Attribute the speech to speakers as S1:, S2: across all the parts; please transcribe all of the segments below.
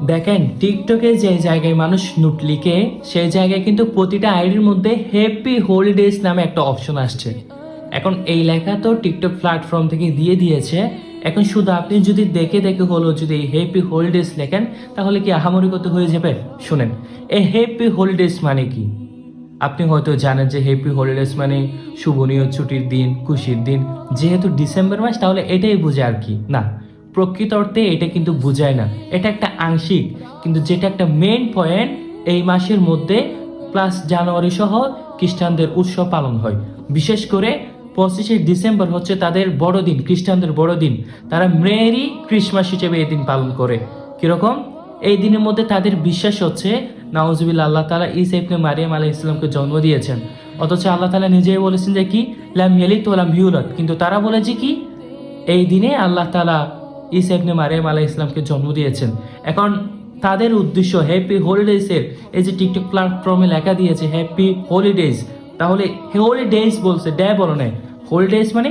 S1: দেখেন টিকটকে যে জায়গায় মানুষ নোট লিখে সেই জায়গায় কিন্তু প্রতিটা আইডির মধ্যে হ্যাপি হলিডেজ নামে একটা অপশন আসছে। এখন এই লেখা তো টিকটক প্ল্যাটফর্ম থেকে দিয়ে দিয়েছে। এখন শুধু আপনি যদি দেখে দেখে হলো যদি এই হ্যাপি হলিডেজ লেখেন তাহলে কি আহামরি কত হয়ে যাবে? শুনেন, এই হ্যাপি হলিডেজ মানে কি? আপনি হয়তো জানেন যে হ্যাপি হলিডেজ মানে শুভনীয় ছুটির দিন, খুশির দিন। যেহেতু ডিসেম্বর মাস তাহলে এটাই বোঝায় আর কি না, প্রকৃত অর্থে এটা কিন্তু বোঝায় না। এটা একটা আংশিক, কিন্তু যেটা একটা মেইন পয়েন্ট, এই মাসের মধ্যে প্লাস জানুয়ারি সহ খ্রিস্টানদের উৎসব পালন হয়। বিশেষ করে 25শে ডিসেম্বর হচ্ছে তাদের বড়দিন, খ্রিস্টানদের বড়দিন। তারা মেরি ক্রিসমাস হিসেবে এই দিন পালন করে। কিরকম? এই দিনের মধ্যে তাদের বিশ্বাস হচ্ছে নাউজুবিল্লাহ, আল্লাহ তাআলা ঈসা ইবনে মারিয়াম আলাইহিস সালামকে জন্ম দিয়েছেন। অথচ আল্লাহ তাআলা নিজেই বলেছেন যে কি লাম ইয়ালিদ ওয়া লাম ইউলাদ, কিন্তু তারা বলেছে কি এই দিনে আল্লাহ তাআলা ঈসা ইবনে মারিয়াম আলাইহিস সালামকে জন্ম দিয়েছেন। এখন তাদের উদ্দেশ্য হ্যাপি হলিডেজের, এই যে টিকটক প্ল্যাটফর্মে লেখা দিয়েছে হ্যাপি হলিডেজ, তাহলে হলিডেজ বলছে, ডে বলো না, হলিডেজ মানে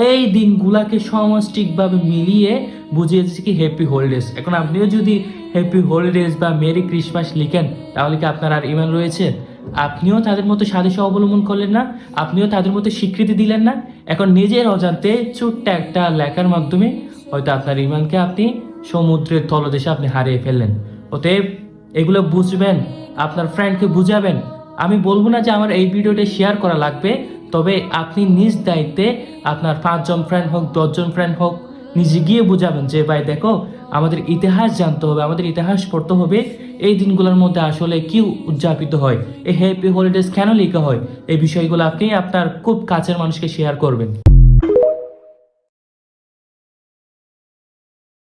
S1: এই দিনগুলাকে সমষ্টিকভাবে মিলিয়ে বুঝিয়েছে কি হ্যাপি হলিডেজ। এখন আপনিও যদি হ্যাপি হলিডেজ বা মেরি ক্রিসমাস লিখেন তাহলে কি আপনার আর ইমান রয়েছে? আপনিও তাদের মতো সাদৃশ্য অবলম্বন করলেন না, আপনিও তাদের মতো স্বীকৃতি দিলেন না। এখন নিজের অজান্তে ছোট্ট একটা লেখার মাধ্যমে হয়তো আপনার ইমানকে আপনি সমুদ্রের তলদেশে আপনি হারিয়ে ফেললেন। অতএব এগুলো বুঝবেন, আপনার ফ্রেন্ডকে বুঝাবেন। আমি বলবো না যে আমার এই ভিডিওটা শেয়ার করা লাগবে, তবে আপনি নিজ দায়িত্বে আপনার 5জন ফ্রেন্ড হোক, 10জন ফ্রেন্ড হোক, নিজে গিয়ে বুঝাবেন যে ভাই দেখো, আমাদের ইতিহাস জানতে হবে, আমাদের ইতিহাস পড়তে হবে। এই দিনগুলোর মধ্যে আসলে কি উদযাপিত হয়, এই হ্যাপি হলিডেজ কেন লেখা হয়, এই বিষয়গুলো আপনি আপনার খুব কাছের মানুষকে শেয়ার করবেন।